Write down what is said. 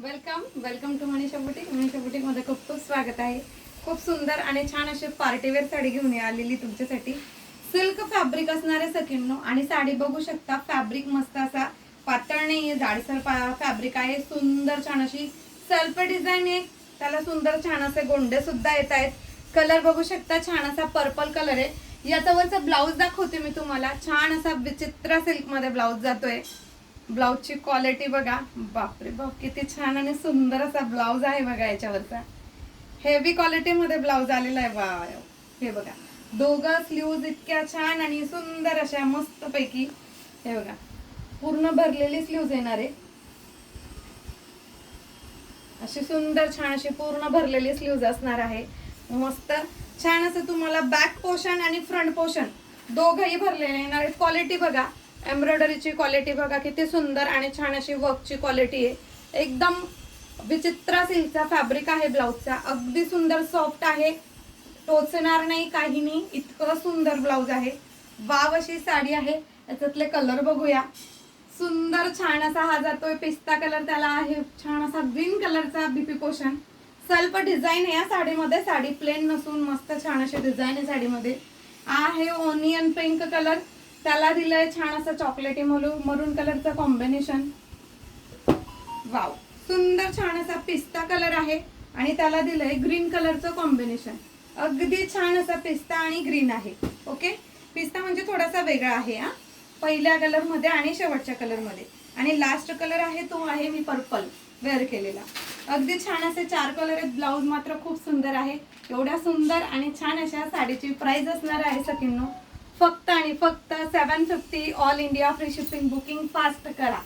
Welcome to Manisha boutique मध्ये खूप स्वागत आहे। खूप सुंदर आणि छान अशी पार्टीवेअर साडी घेऊन आलेली तुमच्यासाठी। सिल्क फॅब्रिक असणारे सकिनो आणि साडी बघू शकता। फॅब्रिक मस्त असा पातळ नाहीये, जाडसर फॅब्रिक आहे। सुंदर छान अशी सेल्फ डिझाइन आहे, त्याला सुंदर छान असे गोंडे सुद्धा येत आहेत। कलर बघू शकता, छान असा पर्पल कलर आहे। याच्यावरचा ब्लाउज दाखवते मी तुम्हाला। छान असा विचित्र सिल्क मध्ये ब्लाउज जातोय। ब्लाउजची क्वालिटी बघा, बापरे बाप किती छान आणि सुंदर असा ब्लाउज आहे बघा। याच्यावरचा हेवी क्वालिटी मध्ये ब्लाउज आलेला आहे। वाव, हे बघा दोघं स्लीव्ज इतक्या छान आणि सुंदर अशा मस्त पैकी। हे बघा पूर्ण भरलेली स्लीव्ज येणार आहे, अशी सुंदर छान अशी पूर्ण भरलेली स्लीव्ज असणार आहे। मस्त छान असं तुम्हाला बॅक पोर्शन आणि फ्रंट पोर्शन दोघंही भरलेले येणार आहेत। क्वालिटी बघा, एम्ब्रॉयडरीची क्वालिटी बघा किती सुंदर आणि छान अशी वर्कची क्वालिटी आहे। एकदम विचित्र सिल्कचा फॅब्रिक आहे ब्लाउजचा, अगदी सुंदर सॉफ्ट आहे, टोचणार नाही काही नाही, इतकं सुंदर ब्लाउज आहे। वाव अशी साडी आहे। याच्यातले कलर बघूया। सुंदर छान असा हा जातोय पिस्ता कलर, त्याला आहे छान असा ग्रीन कलरचा बीपी पोर्शन। सेल्फ डिझाइन आहे या साडीमध्ये, साडी प्लेन नसून मस्त छान अशी डिझाइन आहे साडीमध्ये। आहे ओनियन पिंक कलर, त्याला दिलंय छान असं चॉकलेटी मरून कलरचं कॉम्बिनेशन। वाव, सुंदर छान असा पिस्ता कलर आहे आणि त्याला दिलंय ग्रीन कलरचं कॉम्बिनेशन। अगदी छान असा पिस्ता आणि ग्रीन आहे। ओके, पिस्ता म्हणजे थोडासा वेगळा आहे हा, पहिल्या कलर मध्ये आणि शेवटच्या कलर मध्ये, आणि लास्ट कलर आहे तो आहे मी पर्पल वेअर केलेला। अगदी छान असे 4 कलर आहेत। ब्लाउज मात्र खूप सुंदर आहे। एवढ्या सुंदर आणि छान अशा साडीची प्राइस असणार आहे सकिनो फक्त आणि फक्त 750। All India free shipping. Booking fast करा।